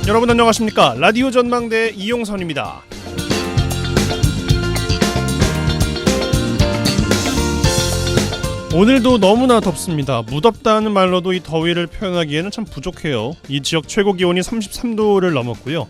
여러분 안녕하십니까? 라디오 전망대 이용선입니다. 오늘도 너무나 덥습니다. 무덥다는 말로도 이 더위를 표현하기에는 참 부족해요. 이 지역 최고 기온이 33도를 넘었고요.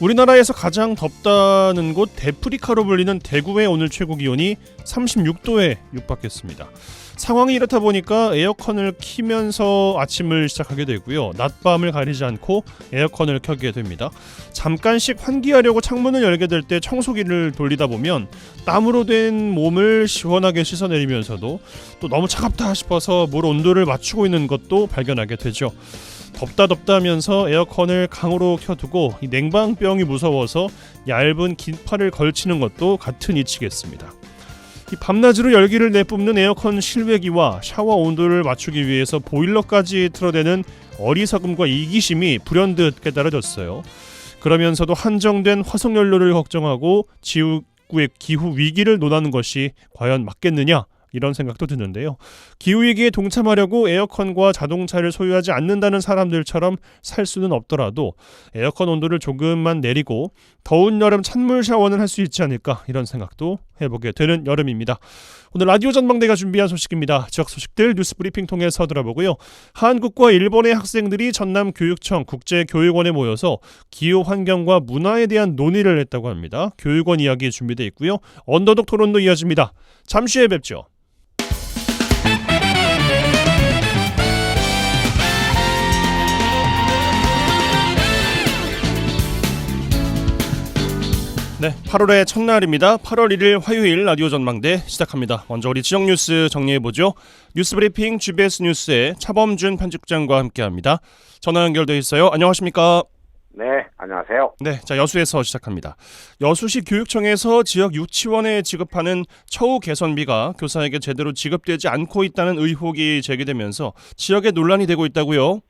우리나라에서 가장 덥다는 곳 데프리카로 불리는 대구의 오늘 최고 기온이 36도에 육박했습니다. 상황이 이렇다 보니까 에어컨을 키면서 아침을 시작하게 되고요. 낮밤을 가리지 않고 에어컨을 켜게 됩니다. 잠깐씩 환기하려고 창문을 열게 될 때 청소기를 돌리다 보면 땀으로 된 몸을 시원하게 씻어내리면서도 또 너무 차갑다 싶어서 물 온도를 맞추고 있는 것도 발견하게 되죠. 덥다 하면서 에어컨을 강으로 켜두고 이 냉방병이 무서워서 얇은 긴팔을 걸치는 것도 같은 이치겠습니다. 이 밤낮으로 열기를 내뿜는 에어컨 실외기와 샤워 온도를 맞추기 위해서 보일러까지 틀어대는 어리석음과 이기심이 불현듯 깨달아졌어요. 그러면서도 한정된 화석연료를 걱정하고 지구의 기후 위기를 논하는 것이 과연 맞겠느냐? 이런 생각도 드는데요. 기후위기에 동참하려고 에어컨과 자동차를 소유하지 않는다는 사람들처럼 살 수는 없더라도 에어컨 온도를 조금만 내리고 더운 여름 찬물 샤워는 할 수 있지 않을까 이런 생각도 해보게 되는 여름입니다. 오늘 라디오 전망대가 준비한 소식입니다. 지역 소식들 뉴스 브리핑 통해서 들어보고요. 한국과 일본의 학생들이 전남교육청 국제교육원에 모여서 기후 환경과 문화에 대한 논의를 했다고 합니다. 교육원 이야기 준비되어 있고요. 언더독 토론도 이어집니다. 잠시 후에 뵙죠. 네, 8월의 첫날입니다. 8월 1일 화요일 라디오 전망대 시작합니다. 먼저 우리 지역 뉴스 정리해보죠. 뉴스 브리핑 GBS 뉴스의 차범준 편집장과 함께합니다. 전화 연결돼 있어요. 안녕하십니까? 네, 안녕하세요. 네, 자 여수에서 시작합니다. 여수시 교육청에서 지역 유치원에 지급하는 처우 개선비가 교사에게 제대로 지급되지 않고 있다는 의혹이 제기되면서 지역에 논란이 되고 있다고요?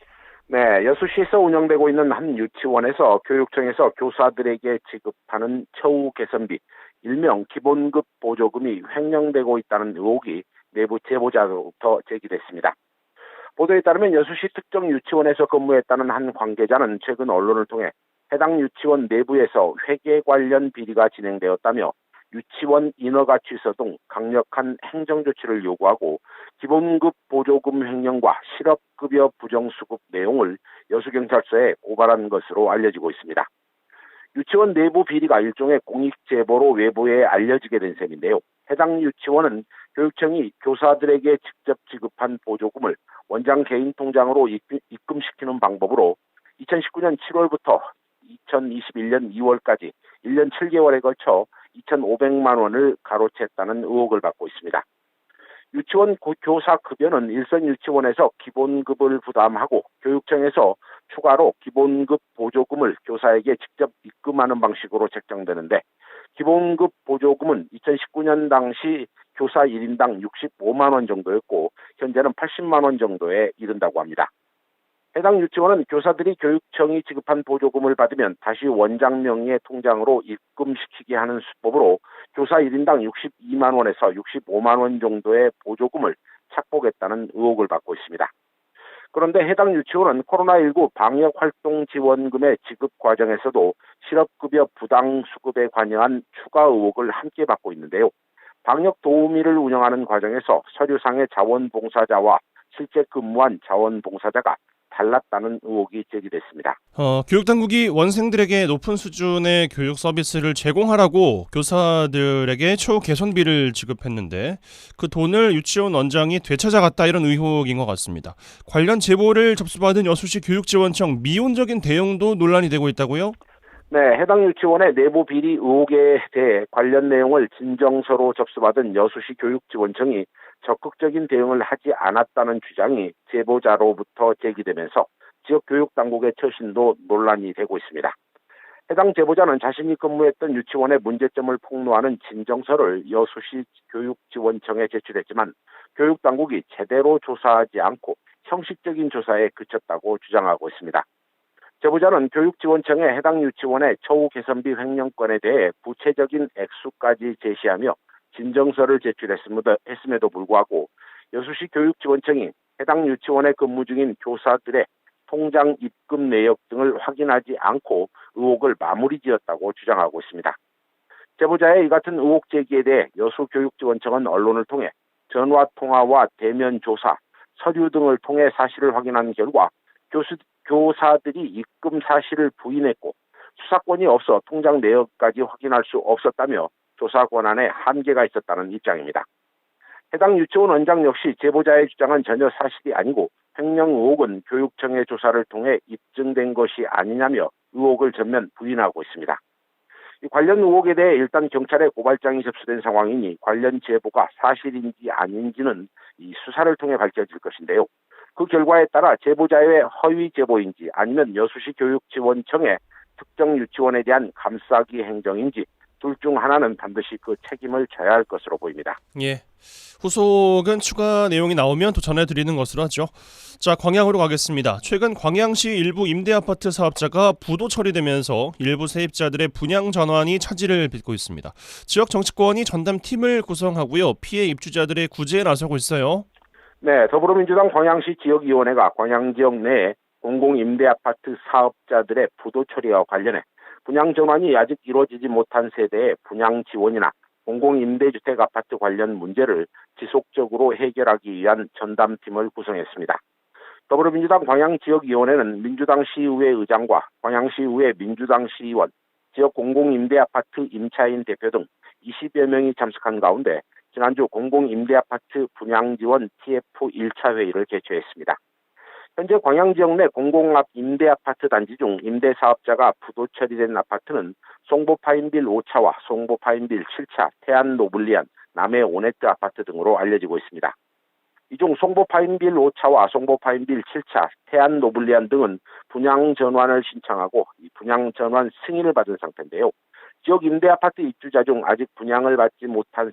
네, 여수시에서 운영되고 있는 한 유치원에서 교육청에서 교사들에게 지급하는 처우 개선비, 일명 기본급 보조금이 횡령되고 있다는 의혹이 내부 제보자로부터 제기됐습니다. 보도에 따르면 여수시 특정 유치원에서 근무했다는 한 관계자는 최근 언론을 통해 해당 유치원 내부에서 회계 관련 비리가 진행되었다며 유치원 인허가 취소 등 강력한 행정조치를 요구하고 기본급 보조금 횡령과 실업급여 부정수급 내용을 여수경찰서에 고발한 것으로 알려지고 있습니다. 유치원 내부 비리가 일종의 공익제보로 외부에 알려지게 된 셈인데요. 해당 유치원은 교육청이 교사들에게 직접 지급한 보조금을 원장 개인 통장으로 입금시키는 방법으로 2019년 7월부터 2021년 2월까지 1년 7개월에 걸쳐 2,500만 원을 가로챘다는 의혹을 받고 있습니다. 유치원 교사 급여는 일선 유치원에서 기본급을 부담하고 교육청에서 추가로 기본급 보조금을 교사에게 직접 입금하는 방식으로 책정되는데 기본급 보조금은 2019년 당시 교사 1인당 65만 원 정도였고 현재는 80만 원 정도에 이른다고 합니다. 해당 유치원은 교사들이 교육청이 지급한 보조금을 받으면 다시 원장 명의의 통장으로 입금시키게 하는 수법으로 교사 1인당 62만 원에서 65만 원 정도의 보조금을 착복했다는 의혹을 받고 있습니다. 그런데 해당 유치원은 코로나19 방역활동지원금의 지급 과정에서도 실업급여 부당수급에 관여한 추가 의혹을 함께 받고 있는데요. 방역도우미를 운영하는 과정에서 서류상의 자원봉사자와 실제 근무한 자원봉사자가 달랐다는 의혹이 제기됐습니다. 교육당국이 원생들에게 높은 수준의 교육 서비스를 제공하라고 교사들에게 처우 개선비를 지급했는데 그 돈을 유치원 원장이 되찾아갔다 이런 의혹인 것 같습니다. 관련 제보를 접수받은 여수시 교육지원청 미온적인 대응도 논란이 되고 있다고요? 네, 해당 유치원의 내부 비리 의혹에 대해 관련 내용을 진정서로 접수받은 여수시 교육지원청이 적극적인 대응을 하지 않았다는 주장이 제보자로부터 제기되면서 지역 교육당국의 처신도 논란이 되고 있습니다. 해당 제보자는 자신이 근무했던 유치원의 문제점을 폭로하는 진정서를 여수시 교육지원청에 제출했지만 교육당국이 제대로 조사하지 않고 형식적인 조사에 그쳤다고 주장하고 있습니다. 제보자는 교육지원청에 해당 유치원의 처우 개선비 횡령건에 대해 구체적인 액수까지 제시하며 진정서를 제출했음에도 불구하고 여수시 교육지원청이 해당 유치원에 근무 중인 교사들의 통장 입금 내역 등을 확인하지 않고 의혹을 마무리지었다고 주장하고 있습니다. 제보자의 이 같은 의혹 제기에 대해 여수교육지원청은 언론을 통해 전화 통화와 대면 조사, 서류 등을 통해 사실을 확인한 결과 교사들이 입금 사실을 부인했고 수사권이 없어 통장 내역까지 확인할 수 없었다며 조사 권한에 한계가 있었다는 입장입니다. 해당 유치원 원장 역시 제보자의 주장은 전혀 사실이 아니고 횡령 의혹은 교육청의 조사를 통해 입증된 것이 아니냐며 의혹을 전면 부인하고 있습니다. 이 관련 의혹에 대해 일단 경찰에 고발장이 접수된 상황이니 관련 제보가 사실인지 아닌지는 이 수사를 통해 밝혀질 것인데요. 그 결과에 따라 제보자의 허위 제보인지 아니면 여수시 교육지원청의 특정 유치원에 대한 감싸기 행정인지 둘 중 하나는 반드시 그 책임을 져야 할 것으로 보입니다. 예. 후속은 추가 내용이 나오면 또 전해드리는 것으로 하죠. 자, 광양으로 가겠습니다. 최근 광양시 일부 임대아파트 사업자가 부도 처리되면서 일부 세입자들의 분양 전환이 차질을 빚고 있습니다. 지역 정치권이 전담팀을 구성하고요. 피해 입주자들의 구제에 나서고 있어요. 네, 더불어민주당 광양시 지역위원회가 광양 지역 내 공공임대아파트 사업자들의 부도 처리와 관련해 분양 전환이 아직 이루어지지 못한 세대의 분양 지원이나 공공임대주택 아파트 관련 문제를 지속적으로 해결하기 위한 전담팀을 구성했습니다. 더불어민주당 광양지역위원회는 민주당 시의회 의장과 광양시의회 민주당 시의원, 지역 공공임대아파트 임차인 대표 등 20여 명이 참석한 가운데 지난주 공공임대아파트 분양지원 TF 1차 회의를 개최했습니다. 현재 광양 지역 내 공공합 임대아파트 단지 중 임대사업자가 부도 처리된 아파트는 송보파인빌 5차와 송보파인빌 7차, 태안노블리안, 남해오네트 아파트 등으로 알려지고 있습니다. 이 중 송보파인빌 5차와 송보파인빌 7차, 태안노블리안 등은 분양 전환을 신청하고 이 분양 전환 승인을 받은 상태인데요. 지역 임대아파트 입주자 중 아직 분양을 받지 못한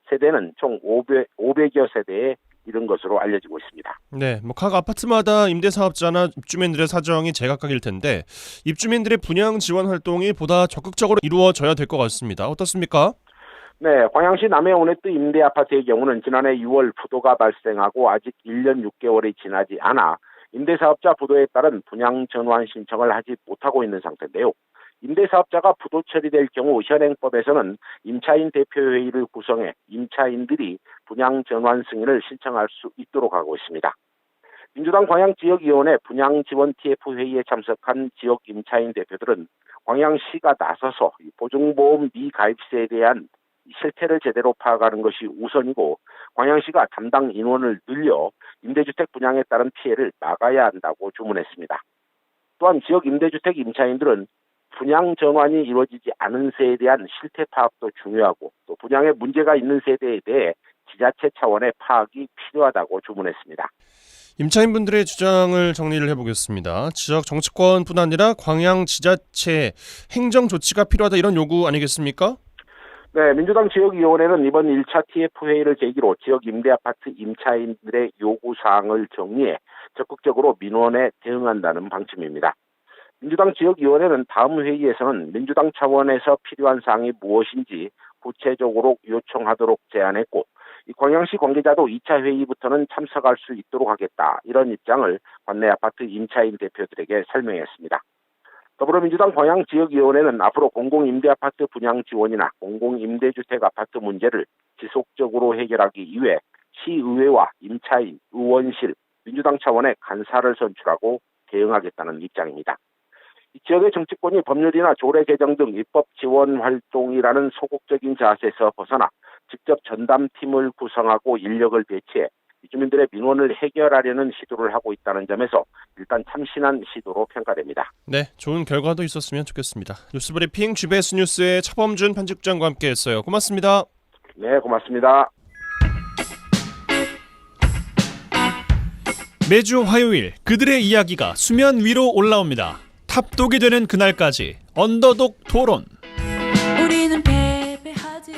세대는 총 500여 세대에 이른 것으로 알려지고 있습니다. 네, 각 아파트마다 임대사업자나 입주민들의 사정이 제각각일 텐데 입주민들의 분양 지원 활동이 보다 적극적으로 이루어져야 될 것 같습니다. 어떻습니까? 네, 광양시 남해오네트 임대아파트의 경우는 지난해 6월 부도가 발생하고 아직 1년 6개월이 지나지 않아 임대사업자 부도에 따른 분양 전환 신청을 하지 못하고 있는 상태인데요. 임대사업자가 부도 처리될 경우 현행법에서는 임차인 대표회의를 구성해 임차인들이 분양 전환 승인을 신청할 수 있도록 하고 있습니다. 민주당 광양지역위원회 분양지원 TF회의에 참석한 지역 임차인 대표들은 광양시가 나서서 보증보험 미가입세에 대한 실태를 제대로 파악하는 것이 우선이고 광양시가 담당 인원을 늘려 임대주택 분양에 따른 피해를 막아야 한다고 주문했습니다. 또한 지역 임대주택 임차인들은 분양 전환이 이루어지지 않은 세에 대한 실태 파악도 중요하고 또 분양에 문제가 있는 세대에 대해 지자체 차원의 파악이 필요하다고 주문했습니다. 임차인분들의 주장을 정리를 해보겠습니다. 지역 정치권뿐 아니라 광양 지자체 행정 조치가 필요하다 이런 요구 아니겠습니까? 네, 민주당 지역위원회는 이번 1차 TF회의를 계기로 지역 임대아파트 임차인들의 요구사항을 정리해 적극적으로 민원에 대응한다는 방침입니다. 민주당 지역위원회는 다음 회의에서는 민주당 차원에서 필요한 사항이 무엇인지 구체적으로 요청하도록 제안했고 이 광양시 관계자도 2차 회의부터는 참석할 수 있도록 하겠다 이런 입장을 관내 아파트 임차인 대표들에게 설명했습니다. 더불어민주당 광양지역위원회는 앞으로 공공임대아파트 분양 지원이나 공공임대주택 아파트 문제를 지속적으로 해결하기 위해 시의회와 임차인, 의원실, 민주당 차원의 간사를 선출하고 대응하겠다는 입장입니다. 이 지역의 정치권이 법률이나 조례 개정 등 입법 지원 활동이라는 소극적인 자세에서 벗어나 직접 전담팀을 구성하고 인력을 배치해 주민들의 민원을 해결하려는 시도를 하고 있다는 점에서 일단 참신한 시도로 평가됩니다. 네, 좋은 결과도 있었으면 좋겠습니다. 뉴스브리핑 GBS 뉴스의 차범준 편집장과 함께했어요. 고맙습니다. 네, 고맙습니다. 매주 화요일 그들의 이야기가 수면 위로 올라옵니다. 탑독이 되는 그날까지 언더독 토론.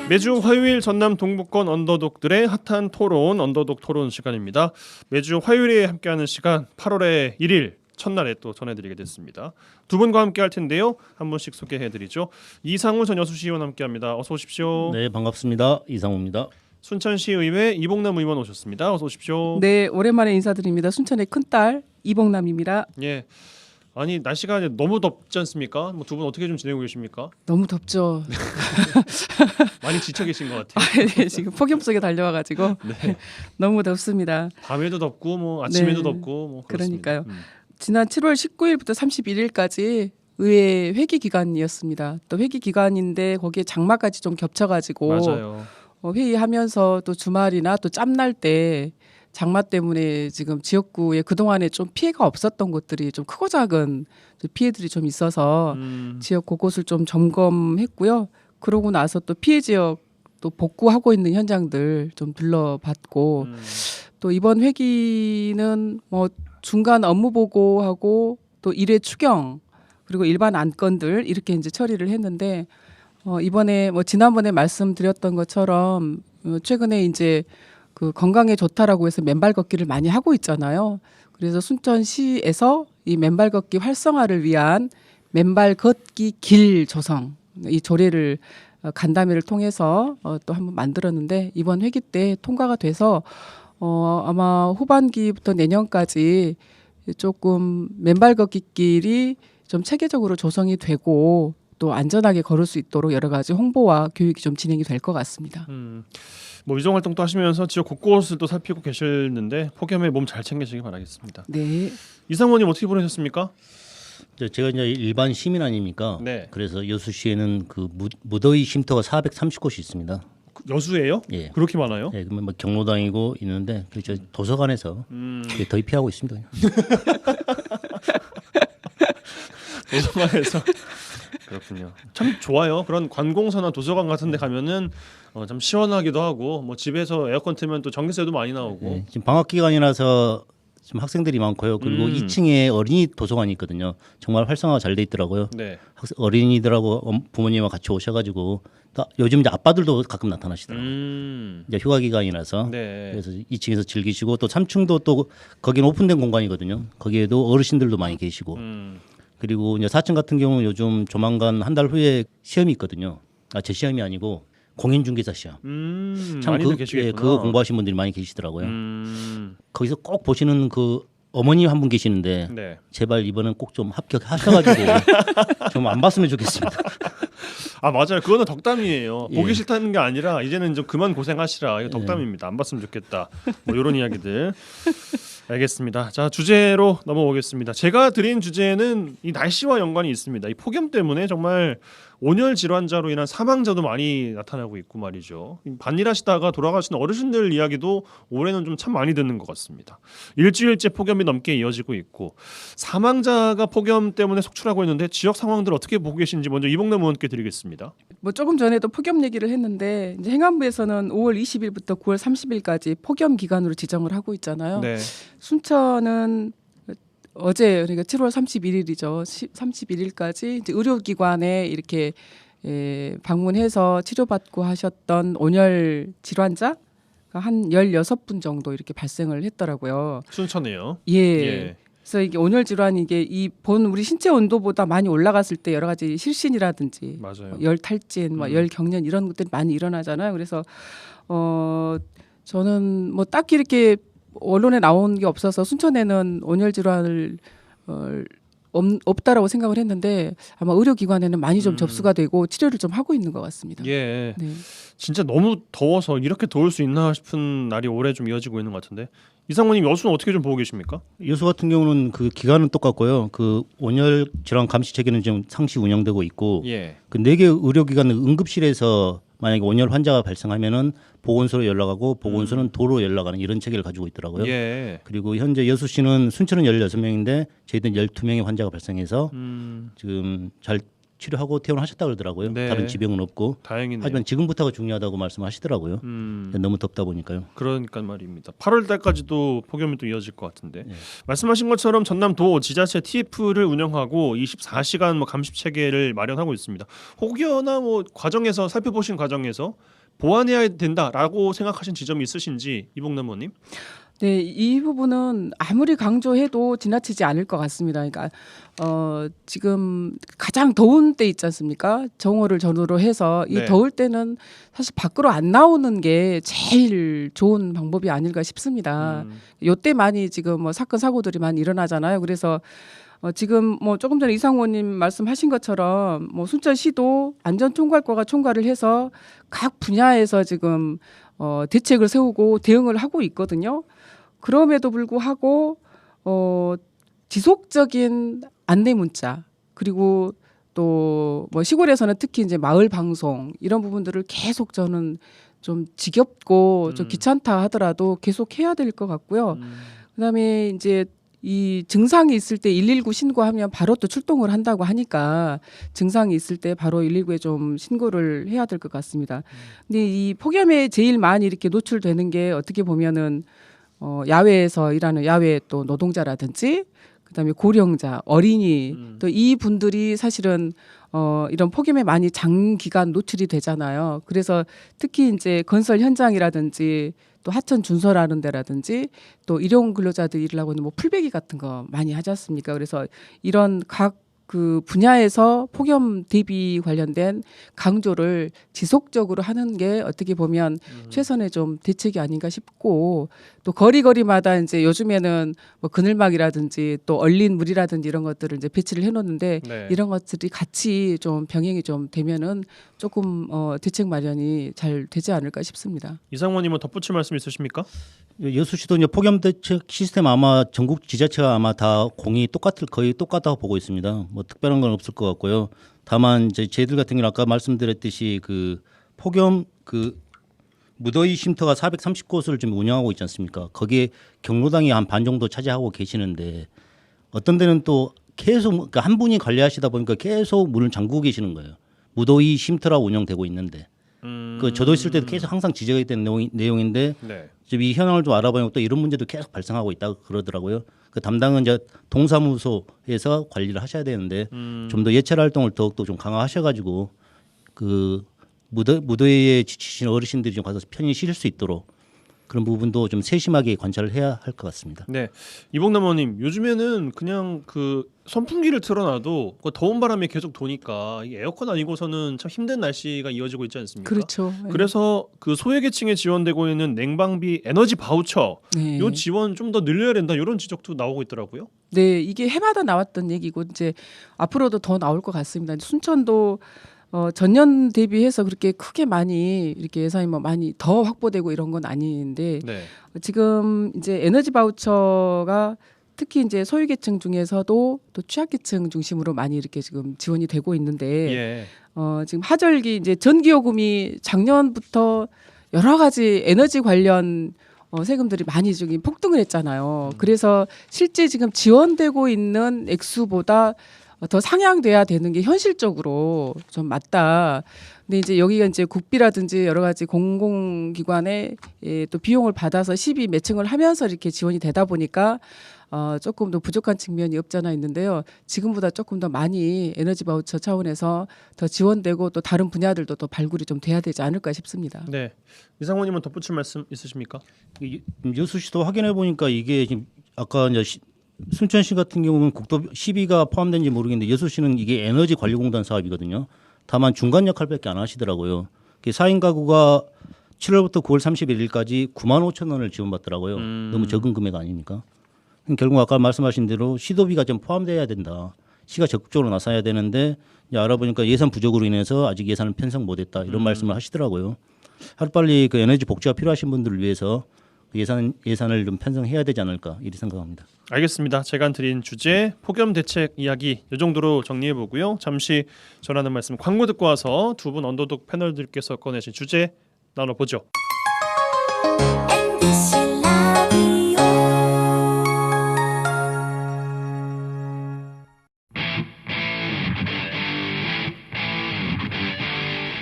매주 화요일 전남 동부권 언더독들의 핫한 토론, 언더독 토론 시간입니다. 매주 화요일에 함께하는 시간 8월의 1일 첫날에 또 전해드리게 됐습니다. 두 분과 함께할 텐데요. 한 분씩 소개해드리죠. 이상우 전 여수시의원 함께합니다. 어서 오십시오. 네, 반갑습니다. 이상우입니다. 순천시의회 이봉남 의원 오셨습니다. 어서 오십시오. 네, 오랜만에 인사드립니다. 순천의 큰딸 이봉남입니다. 예. 아니 날씨가 이제 너무 덥지 않습니까? 뭐 두 분 어떻게 좀 지내고 계십니까? 너무 덥죠. 많이 지쳐 계신 것 같아요. 네, 지금 폭염 속에 달려와가지고 네. 너무 덥습니다. 밤에도 덥고 뭐 아침에도 네. 덥고 뭐 그렇습니다. 그러니까요. 지난 7월 19일부터 31일까지 의회 회기 기간이었습니다. 또 회기 기간인데 거기에 장마까지 좀 겹쳐가지고 맞아요. 회의하면서 또 주말이나 또 짬날 때 장마 때문에 지금 지역구에 그동안에 좀 피해가 없었던 곳들이 좀 크고 작은 피해들이 좀 있어서 지역 곳곳을 좀 점검했고요. 그러고 나서 또 피해 지역 또 복구하고 있는 현장들 좀 둘러봤고 또 이번 회기는 뭐 중간 업무 보고하고 또 일회 추경 그리고 일반 안건들 이렇게 이제 처리를 했는데 이번에 뭐 지난번에 말씀드렸던 것처럼 최근에 이제 그 건강에 좋다라고 해서 맨발 걷기를 많이 하고 있잖아요. 그래서 순천시에서 이 맨발 걷기 활성화를 위한 맨발 걷기 길 조성 이 조례를 간담회를 통해서 또 한번 만들었는데 이번 회기 때 통과가 돼서 아마 후반기부터 내년까지 조금 맨발 걷기 길이 좀 체계적으로 조성이 되고 또 안전하게 걸을 수 있도록 여러 가지 홍보와 교육이 좀 진행이 될 것 같습니다. 뭐 위정 활동도 하시면서 지역 곳곳을 또 살피고 계시는데 폭염에 몸 잘 챙기시기 바라겠습니다. 네. 이상원님 어떻게 보내셨습니까? 제가 이제 일반 시민 아닙니까? 네. 그래서 여수시에는 그 무더위 쉼터가 430곳이 있습니다. 여수예요? 예. 그렇게 많아요? 예, 그러면 뭐 경로당이고 있는데 저 도서관에서 더위 피하고 있습니다. 도서관에서 그렇군요. 참 좋아요. 그런 관공서나 도서관 같은 데 가면은 참 시원하기도 하고 뭐 집에서 에어컨 틀면 또 전기세도 많이 나오고. 예, 지금 방학 기간이라서 지금 학생들이 많고요. 그리고 2층에 어린이 도서관이 있거든요. 정말 활성화가 잘 돼 있더라고요. 네. 어린이들하고 부모님과 같이 오셔가지고 요즘 이제 아빠들도 가끔 나타나시더라고요. 이제 휴가 기간이라서 네. 그래서 2층에서 즐기시고 또 3층도 또 거기는 오픈된 공간이거든요. 거기에도 어르신들도 많이 계시고 그리고 이제 4층 같은 경우는 요즘 조만간 한 달 후에 시험이 있거든요. 제 시험이 아니고 공인중개사 시험. 참 많이들 계시겠구나. 그거 공부하신 분들이 많이 계시더라고요. 거기서 꼭 보시는 그 어머니 한 분 계시는데 네. 제발 이번엔 꼭 좀 합격하셔가지고 좀 안 봤으면 좋겠습니다. 아 맞아요. 그거는 덕담이에요. 예. 보기 싫다는 게 아니라 이제는 좀 그만 고생하시라. 이거 덕담입니다. 안 봤으면 좋겠다. 뭐 이런 이야기들. 알겠습니다. 자 주제로 넘어오겠습니다. 제가 드린 주제는 이 날씨와 연관이 있습니다. 이 폭염 때문에 정말 온열 질환자로 인한 사망자도 많이 나타나고 있고 말이죠. 반일하시다가 돌아가시는 어르신들 이야기도 올해는 좀 참 많이 듣는 것 같습니다. 일주일째 폭염이 넘게 이어지고 있고 사망자가 폭염 때문에 속출하고 있는데 지역 상황들 어떻게 보고 계신지 먼저 이봉남 의원께 드리겠습니다. 뭐 조금 전에도 폭염 얘기를 했는데 이제 행안부에서는 5월 20일부터 9월 30일까지 폭염 기간으로 지정을 하고 있잖아요. 네. 순천은 어제 그러니까 7월 31일이죠. 31일까지 이제 의료기관에 이렇게 방문해서 치료받고 하셨던 온열 질환자 한 16분 정도 이렇게 발생을 했더라고요. 순천이에요. 예. 그래서 이게 온열 질환이 이게 이 본 우리 신체 온도보다 많이 올라갔을 때 여러 가지 실신이라든지 맞아요. 열 탈진, 열 경련 이런 것들이 많이 일어나잖아요. 그래서 저는 뭐 딱히 이렇게 언론에 나온 게 없어서 순천에는 온열 질환을 없다라고 생각을 했는데 아마 의료기관에는 많이 좀 접수가 되고 치료를 좀 하고 있는 것 같습니다. 예. 네. 진짜 너무 더워서 이렇게 더울 수 있나 싶은 날이 올해 좀 이어지고 있는 것 같은데 이상원님 여수는 어떻게 좀 보고 계십니까? 여수 같은 경우는 그 기간은 똑같고요. 그 온열 질환 감시 체계는 지금 상시 운영되고 있고 예. 그 4개 의료기관 응급실에서 만약에 온열 환자가 발생하면은 보건소로 연락하고 보건소는 도로 연락하는 이런 체계를 가지고 있더라고요. 예. 그리고 현재 여수시는 순천은 16명인데 저희들은 12명의 환자가 발생해서 지금 잘 치료하고 퇴원하셨다 그러더라고요. 네. 다른 지병은 없고. 다행이네요. 하지만 지금부터가 중요하다고 말씀하시더라고요. 너무 덥다 보니까요. 그러니까 말입니다. 8월 달까지도 폭염이 또 이어질 것 같은데 네. 말씀하신 것처럼 전남도 지자체 TF를 운영하고 24시간 뭐 감시 체계를 마련하고 있습니다. 혹여나 뭐 과정에서 살펴보신 과정에서 보완해야 된다라고 생각하신 지점이 있으신지 이봉남 의원님? 네, 이 부분은 아무리 강조해도 지나치지 않을 것 같습니다. 그러니까 지금 가장 더운 때 있지 않습니까? 정오를 전후로 해서 이 네. 더울 때는 사실 밖으로 안 나오는 게 제일 좋은 방법이 아닐까 싶습니다. 요때 많이 지금 뭐 사건 사고들이 많이 일어나잖아요. 그래서 지금 뭐 조금 전에 이상호님 말씀하신 것처럼 뭐 순천시도 안전총괄과가 총괄을 해서 각 분야에서 지금 대책을 세우고 대응을 하고 있거든요. 그럼에도 불구하고 지속적인 안내 문자 그리고 또 뭐 시골에서는 특히 이제 마을 방송 이런 부분들을 계속 저는 좀 지겹고 좀 귀찮다 하더라도 계속 해야 될 것 같고요. 그다음에 이제 이 증상이 있을 때 119 신고하면 바로 또 출동을 한다고 하니까 증상이 있을 때 바로 119에 좀 신고를 해야 될 것 같습니다. 근데 이 폭염에 제일 많이 이렇게 노출되는 게 어떻게 보면은 야외에서 일하는 야외 또 노동자라든지 그다음에 고령자, 어린이 또 이 분들이 사실은 이런 폭염에 많이 장기간 노출이 되잖아요. 그래서 특히 이제 건설 현장이라든지 또 하천 준설하는 데라든지 또 일용 근로자들이 일하고 있는 뭐 풀베기 같은 거 많이 하지 않습니까? 그래서 이런 각 그 분야에서 폭염 대비 관련된 강조를 지속적으로 하는 게 어떻게 보면 최선의 좀 대책이 아닌가 싶고 또 거리마다 이제 요즘에는 뭐 그늘막이라든지 또 얼린 물이라든지 이런 것들을 이제 배치를 해놓는데 네. 이런 것들이 같이 좀 병행이 좀 되면은 조금 대책 마련이 잘 되지 않을까 싶습니다. 이상원님은 덧붙일 말씀 있으십니까? 여수시도 이제 폭염 대책 시스템 아마 전국 지자체가 아마 다 거의 똑같다고 보고 있습니다. 뭐 특별한 건 없을 것 같고요. 다만 이제 저희들 같은 경우는 아까 말씀드렸듯이 그 폭염 그 무더위 쉼터가 430곳을 좀 운영하고 있지 않습니까? 거기에 경로당이 한 반 정도 차지하고 계시는데 어떤 데는 또 계속 그러니까 한 분이 관리하시다 보니까 계속 문을 잠그고 계시는 거예요. 무더위 쉼터라 운영되고 있는데 그 저도 있을 때도 계속 항상 지적이 된 내용인데 네. 지금 이 현황을 좀 알아보니까 또 이런 문제도 계속 발생하고 있다고 그러더라고요. 그 담당은 이제 동사무소에서 관리를 하셔야 되는데 좀 더 예찰 활동을 더욱더 좀 강화하셔가지고 그 무더위에 지치신 어르신들이 좀 가서 편히 쉬실 수 있도록 그런 부분도 좀 세심하게 관찰을 해야 할 것 같습니다. 네, 이복남원님 요즘에는 그냥 그 선풍기를 틀어놔도 그 더운 바람이 계속 도니까 이 에어컨 아니고서는 참 힘든 날씨가 이어지고 있지 않습니까? 그렇죠. 그래서 그 소외계층에 지원되고 있는 냉방비 에너지 바우처 네. 요 지원 좀 더 늘려야 된다 이런 지적도 나오고 있더라고요. 네, 이게 해마다 나왔던 얘기고 이제 앞으로도 더 나올 것 같습니다. 순천도 전년 대비해서 그렇게 크게 많이 이렇게 예산이 뭐 많이 더 확보되고 이런 건 아닌데 네. 지금 이제 에너지 바우처가 특히 이제 소유계층 중에서도 또 취약계층 중심으로 많이 이렇게 지금 지원이 되고 있는데 예. 지금 하절기 이제 전기요금이 작년부터 여러 가지 에너지 관련 세금들이 많이 지금 폭등을 했잖아요. 그래서 실제 지금 지원되고 있는 액수보다 더 상향돼야 되는 게 현실적으로 좀 맞다. 근데 이제 여기가 이제 국비라든지 여러 가지 공공기관에 또 비용을 받아서 시비 매칭을 하면서 이렇게 지원이 되다 보니까 조금 더 부족한 측면이 없잖아 있는데요. 지금보다 조금 더 많이 에너지 바우처 차원에서 더 지원되고 또 다른 분야들도 또 발굴이 좀 돼야 되지 않을까 싶습니다. 네. 이상원님은 덧붙일 말씀 있으십니까? 여수시도 확인해 보니까 이게 지금 아까 이제 순천시 같은 경우는 국도 시비가 포함된지 모르겠는데 여수시는 이게 에너지 관리공단 사업이거든요. 다만 중간 역할밖에 안 하시더라고요. 4인 가구가 7월부터 9월 31일까지 9만 5천 원을 지원받더라고요. 너무 적은 금액 아닙니까? 결국 아까 말씀하신 대로 시도비가 좀 포함돼야 된다. 시가 적극적으로 나서야 되는데 이제 알아보니까 예산 부족으로 인해서 아직 예산을 편성 못했다 이런 말씀을 하시더라고요. 하루빨리 그 에너지 복지가 필요하신 분들을 위해서 예산을 좀 편성해야 되지 않을까 이렇게 생각합니다. 알겠습니다. 제가 드린 주제 폭염 대책 이야기 이 정도로 정리해 보고요. 잠시 전하는 말씀 광고 듣고 와서 두 분 언더독 패널들께서 꺼내신 주제 나눠보죠. MBC 라디오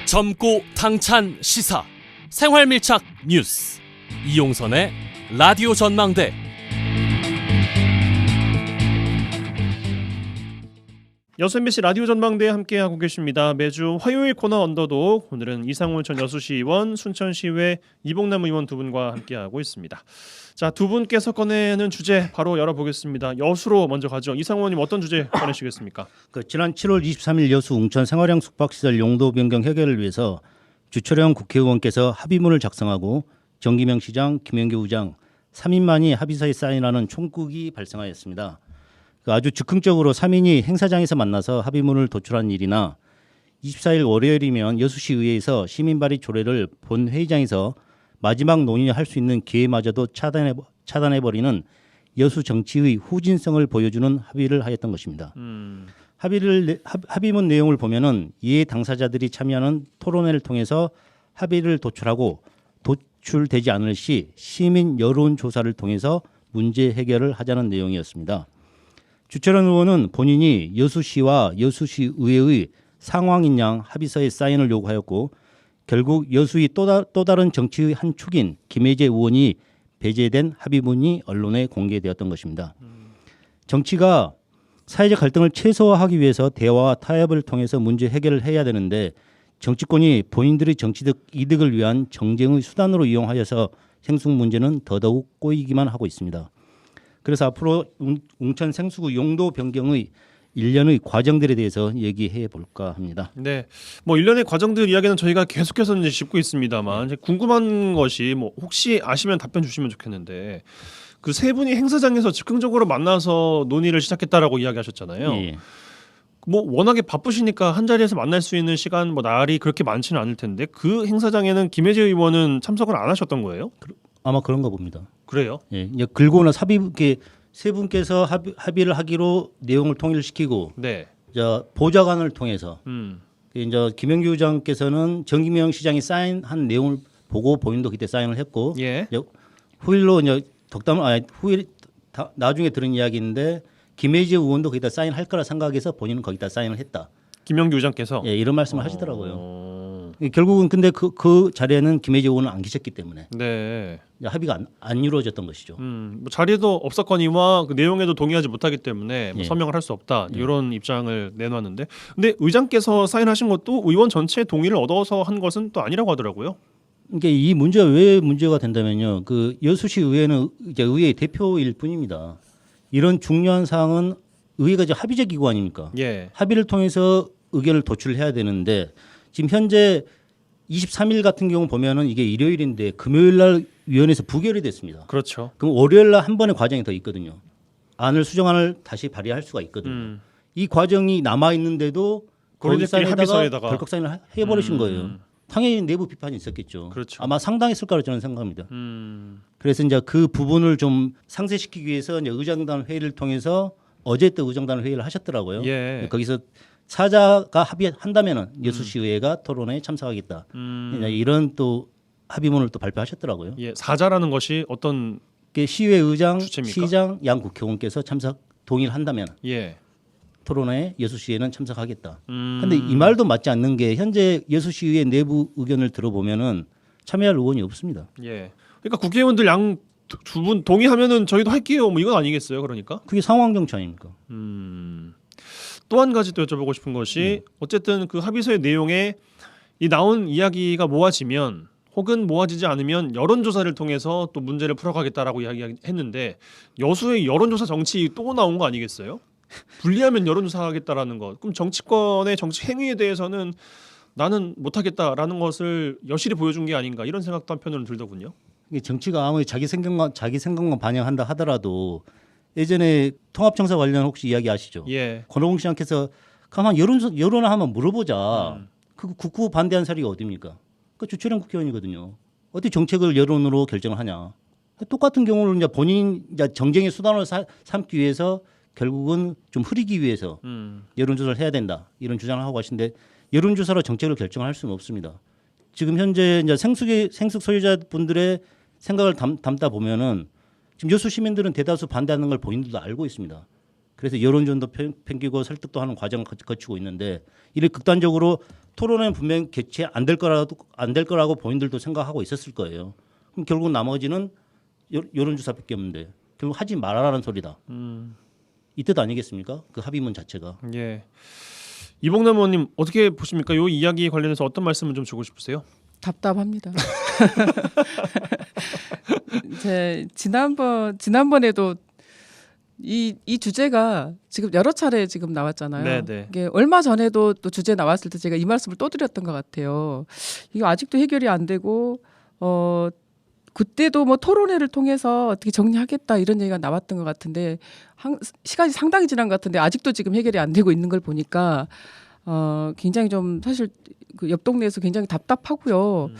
젊고 당찬 시사 생활밀착 뉴스 이용선의 라디오 전망대. 여수 MBC 라디오 전망대에 함께하고 계십니다. 매주 화요일 코너 언더독 오늘은 이상훈 전 여수시의원, 순천시의회 이복남 의원 두 분과 함께하고 있습니다. 자, 두 분께서 꺼내는 주제 바로 열어보겠습니다. 여수로 먼저 가죠. 이상호 의원님 어떤 주제 꺼내시겠습니까? 지난 7월 23일 여수 웅천 생활형 숙박시설 용도 변경 해결을 위해서 주철영 국회의원께서 합의문을 작성하고 정기명 시장, 김영규 의장 3인만이 합의서에 사인하는 총국이 발생하였습니다. 아주 즉흥적으로 3인이 행사장에서 만나서 합의문을 도출한 일이나 24일 월요일이면 여수시의회에서 시민발의 조례를 본 회의장에서 마지막 논의할 수 있는 기회마저도 차단해버리는 여수 정치의 후진성을 보여주는 합의를 하였던 것입니다. 합의문 내용을 보면은 이에 당사자들이 참여하는 토론회를 통해서 합의를 도출하고 도출되지 않을 시 시민 여론조사를 통해서 문제 해결을 하자는 내용이었습니다. 주철현 의원은 본인이 여수시와 여수시 의회의 상황인 양 합의서에 사인을 요구하였고 결국 여수의 또 다른 정치의 한 축인 김혜재 의원이 배제된 합의문이 언론에 공개되었던 것입니다. 정치가 사회적 갈등을 최소화하기 위해서 대화와 타협을 통해서 문제 해결을 해야 되는데 정치권이 본인들의 정치적 이득을 위한 정쟁의 수단으로 이용하여서 생수 문제는 더더욱 꼬이기만 하고 있습니다. 그래서 앞으로 웅천 생수구 용도 변경의 일련의 과정들에 대해서 얘기해 볼까 합니다. 네, 뭐 일련의 과정들 이야기는 저희가 계속해서 이제 짚고 있습니다만 이제 궁금한 것이 뭐 혹시 아시면 답변 주시면 좋겠는데 그 세 분이 행사장에서 즉흥적으로 만나서 논의를 시작했다라고 이야기하셨잖아요. 예. 뭐 워낙에 바쁘시니까 한 자리에서 만날 수 있는 시간 뭐 날이 그렇게 많지는 않을 텐데 그 행사장에는 김혜재 의원은 참석을 안 하셨던 거예요? 아마 그런가 봅니다. 그래요? 예, 이제 글고나 삽입 세 분께서 합의를 하기로 내용을 통일시키고 네. 보좌관을 통해서 이제 김영규 의장께서는 정기명 시장이 사인한 내용을 보고 본인도 그때 사인을 했고 예. 이제 후일로 이제 나중에 들은 이야기인데 김혜재 의원도 거기다 사인할 거라 생각해서 본인은 거기다 사인을 했다. 김영규 의장께서 예, 이런 말씀을 하시더라고요. 결국은 근데 그 자리에는 김혜재 의원은 안 계셨기 때문에 네. 합의가 안 이루어졌던 것이죠. 뭐 자리도 없었거니와 그 내용에도 동의하지 못하기 때문에 뭐 예. 서명을 할 수 없다 이런 입장을 내놨는데, 근데 의장께서 사인하신 것도 의원 전체의 동의를 얻어서 한 것은 또 아니라고 하더라고요. 그러니까 이 문제가 왜 문제가 된다면요. 그 여수시 의회는 이제 의회의 대표일 뿐입니다. 이런 중요한 사항은 의회가 이제 합의제 기구 아닙니까? 예. 합의를 통해서 의견을 도출해야 되는데 지금 현재 23일 같은 경우 보면은 이게 일요일인데 금요일 날 위원회에서 부결이 됐습니다. 그렇죠. 그럼 월요일 날 한 번의 과정이 더 있거든요. 수정안을 다시 발의할 수가 있거든요. 이 과정이 남아 있는데도 합의서에다가 덜컥 사인을 해버리신 거예요. 당연히 내부 비판이 있었겠죠. 그렇죠. 아마 상당했을 거라고 저는 생각합니다. 그래서 이제 그 부분을 좀 상쇄시키기 위해서 이제 의장단 회의를 통해서 어제 또 의장단 회의를 하셨더라고요. 예. 거기서 사자가 합의한다면은 여수시 의회가 토론회에 참석하겠다. 이런 또 합의문을 또 발표하셨더라고요. 예. 사자라는 것이 어떤 시의회 의장, 주체입니까? 시장, 양 국회의원께서 동의를 한다면 예. 토론회에 여수시의회는 참석하겠다. 근데 이 말도 맞지 않는 게 현재 여수시의회 내부 의견을 들어보면은 참여할 의원이 없습니다. 예. 그러니까 국회의원들 양 두 분 동의하면은 저희도 할게요. 뭐 이건 아니겠어요. 그러니까. 그게 상황 정치 아닙니까? 또 한 가지 또 여쭤보고 싶은 것이 어쨌든 그 합의서의 내용에 이 나온 이야기가 모아지면 혹은 모아지지 않으면 여론조사를 통해서 또 문제를 풀어가겠다라고 이야기했는데 여수의 여론조사 정치 또 나온 거 아니겠어요? 분리하면 여론조사하겠다라는 것. 그럼 정치권의 정치 행위에 대해서는 나는 못하겠다라는 것을 여실히 보여준 게 아닌가 이런 생각도 한편으로는 들더군요. 이게 정치가 아무리 자기 생각만 반영한다 하더라도 예전에 통합청사 관련 혹시 이야기 아시죠? 예. 권오공 시장께서 가만 여론을 한번 물어보자. 그 국후 반대한 사례가 어디입니까? 그 주철영 국회의원이거든요. 어떻게 정책을 여론으로 결정을 하냐? 똑같은 경우는 이제 본인 이제 정쟁의 수단으로 삼기 위해서 결국은 좀 흐리기 위해서 여론조사를 해야 된다 이런 주장을 하고 가신데 여론조사로 정책을 결정할 수는 없습니다. 지금 현재 이제 생숙 소유자분들의 생각을 담다 보면은 지금 여수 시민들은 대다수 반대하는 걸 본인들도 알고 있습니다. 그래서 여론전도 팽기고 설득도 하는 과정을 거치고 있는데 이를 극단적으로 토론은 분명 개최 안 될 거라고 본인들도 생각하고 있었을 거예요. 그럼 결국 나머지는 여론조사밖에 없는데 결국 하지 말아라는 소리다. 이 뜻 아니겠습니까? 그 합의문 자체가. 예. 이봉남 의원님 어떻게 보십니까? 이 이야기 관련해서 어떤 말씀을 좀 주고 싶으세요? 답답합니다. 지난번에도 이 주제가 지금 여러 차례 지금 나왔잖아요. 네네. 이게 얼마 전에도 또 주제 나왔을 때 제가 이 말씀을 또 드렸던 것 같아요. 이거 아직도 해결이 안 되고 그때도 뭐 토론회를 통해서 어떻게 정리하겠다 이런 얘기가 나왔던 것 같은데 시간이 상당히 지난 것 같은데 아직도 지금 해결이 안 되고 있는 걸 보니까 굉장히 좀 사실 그 옆 동네에서 굉장히 답답하고요.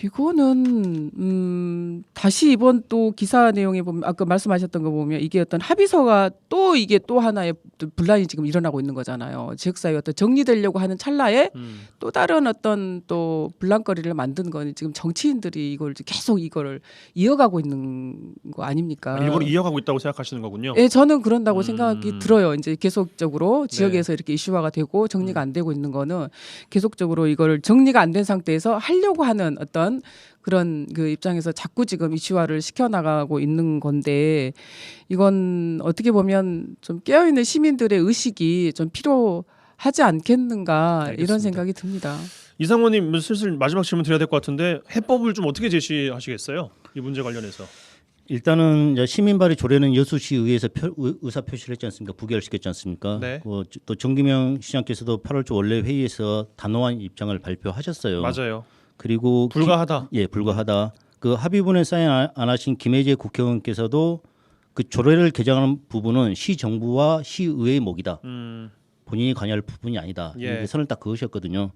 이거는 다시 이번 또 기사 내용에 보면 아까 말씀하셨던 거 보면 이게 어떤 합의서가 또 이게 또 하나의 분란이 지금 일어나고 있는 거잖아요. 지역사회 어떤 정리되려고 하는 찰나에 또 다른 어떤 또 분란거리를 만든 건 지금 정치인들이 이걸 계속 이거를 이어가고 있는 거 아닙니까? 일부러 이어가고 있다고 생각하시는 거군요. 예, 저는 그런다고 생각이 들어요. 이제 계속적으로 지역에서 네. 이렇게 이슈화가 되고 정리가 안 되고 있는 거는 계속적으로 이걸 정리가 안 된 상태에서 하려고 하는 어떤 그런 그 입장에서 자꾸 지금 이슈화를 시켜나가고 있는 건데 이건 어떻게 보면 좀 깨어있는 시민들의 의식이 좀 필요하지 않겠는가 알겠습니다. 이런 생각이 듭니다. 이상원님 슬슬 마지막 질문 드려야 될 것 같은데 해법을 좀 어떻게 제시하시겠어요? 이 문제 관련해서. 일단은 이제 시민발의 조례는 여수시 의회에서 의사 표시를 했지 않습니까? 부결시켰지 않습니까? 네. 또 정기명 시장께서도 8월 초 원래 회의에서 단호한 입장을 발표하셨어요. 맞아요. 그리고 불가하다. 불가하다. 그 합의문에 사인 안 하신 김혜재 국회의원께서도 그 조례를 개정하는 부분은 시 정부와 시의회의 몫이다. 본인이 관여할 부분이 아니다. 예. 이렇게 선을 딱 그으셨거든요.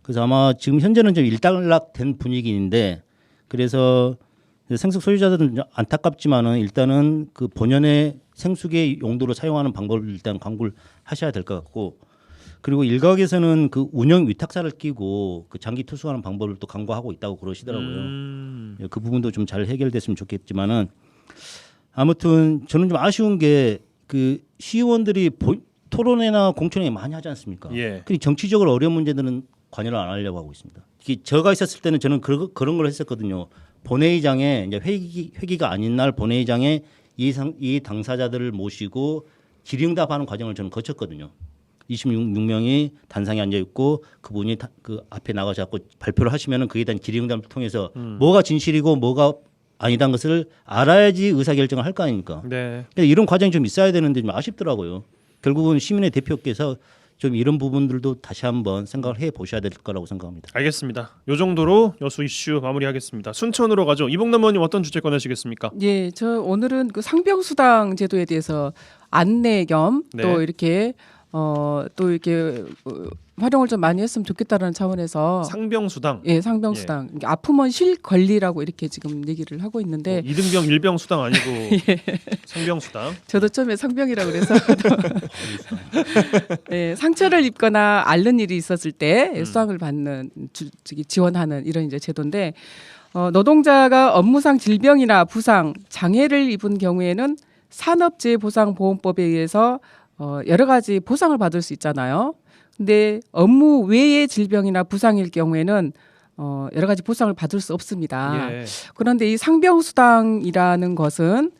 그래서 아마 지금 현재는 좀 일단락된 분위기인데 그래서 생숙 소유자들은 안타깝지만은 일단은 그 본연의 생숙의 용도로 사용하는 방법을 일단 강구를 하셔야 될 것 같고 그리고 일각에서는 그 운영 위탁사를 끼고 그 장기 투숙하는 방법을 또 강구하고 있다고 그러시더라고요. 그 부분도 좀 잘 해결됐으면 좋겠지만은 아무튼 저는 좀 아쉬운 게 그 시의원들이 토론회나 공청회 많이 하지 않습니까? 예. 근데 정치적으로 어려운 문제들은 관여를 안 하려고 하고 있습니다. 특히 제가 있었을 때는 저는 그런 걸 했었거든요. 본회의장에 이제 회기가 아닌 날 본회의장에 이 당사자들을 모시고 질의응답하는 과정을 저는 거쳤거든요. 26명이 단상에 앉아 있고 그분이 그 앞에 나가서 발표를 하시면은 그에 대한 질의응답을 통해서 뭐가 진실이고 뭐가 아니다는 것을 알아야지 의사결정을 할 거 아닙니까? 네. 이런 과정이 좀 있어야 되는데 좀 아쉽더라고요. 결국은 시민의 대표께서 좀 이런 부분들도 다시 한번 생각을 해 보셔야 될 거라고 생각합니다. 알겠습니다. 요 정도로 여수 이슈 마무리하겠습니다. 순천으로 가죠. 이봉남 의원님 어떤 주제 꺼내시겠습니까? 예, 저 오늘은 그 상병수당 제도에 대해서 안내 겸 또 네. 이렇게 또 이렇게 활용을 좀 많이 했으면 좋겠다라는 차원에서 상병수당. 예, 상병수당. 이게 아프면 쉴 권리라고 이렇게 지금 얘기를 하고 있는데 이등병 일병 수당 아니고 상병수당. 저도 처음에 상병이라고 그래서 예, 상처를 입거나 앓는 일이 있었을 때 수당을 받는 지원하는 이런 이제 제도인데 노동자가 업무상 질병이나 부상, 장애를 입은 경우에는 산업재해보상보험법에 의해서 여러 가지 보상을 받을 수 있잖아요. 근데 업무 외의 질병이나 부상일 경우에는 여러 가지 보상을 받을 수 없습니다. 예. 그런데 이 상병수당이라는 것은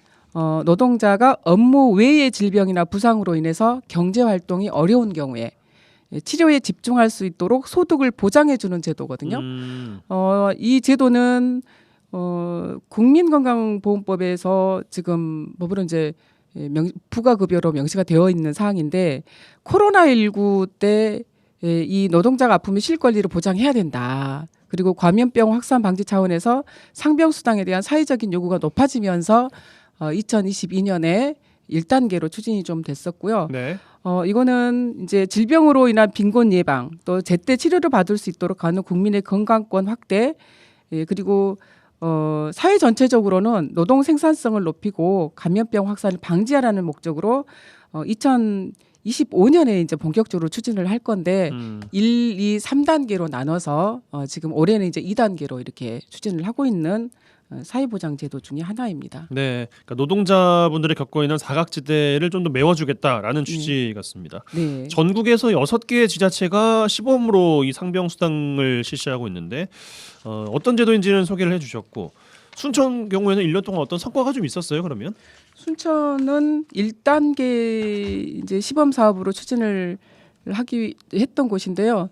노동자가 업무 외의 질병이나 부상으로 인해서 경제 활동이 어려운 경우에 치료에 집중할 수 있도록 소득을 보장해 주는 제도거든요. 이 제도는 국민건강보험법에서 지금 법으로 이제 부가급여로 명시가 되어 있는 사항인데 코로나19 때 이 노동자가 아프면 쉴 권리를 보장해야 된다. 그리고 감염병 확산 방지 차원에서 상병수당에 대한 사회적인 요구가 높아지면서 2022년에 1단계로 추진이 좀 됐었고요. 네. 이거는 이제 질병으로 인한 빈곤 예방 또 제때 치료를 받을 수 있도록 하는 국민의 건강권 확대 그리고 사회 전체적으로는 노동 생산성을 높이고 감염병 확산을 방지하라는 목적으로 2025년에 이제 본격적으로 추진을 할 건데 1, 2, 3단계로 나눠서 지금 올해는 이제 2단계로 이렇게 추진을 하고 있는 사회보장제도 중에 하나입니다. 네. 그러니까 노동자분들이 겪고 있는 사각지대를 좀 더 메워주겠다라는 취지 같습니다. 네. 전국에서 6개의 지자체가 시범으로 이 상병수당을 실시하고 있는데 어떤 제도인지는 소개를 해주셨고 순천 경우에는 1년 동안 어떤 성과가 좀 있었어요. 그러면 순천은 1단계 이제 시범 사업으로 추진을 했던 곳인데요.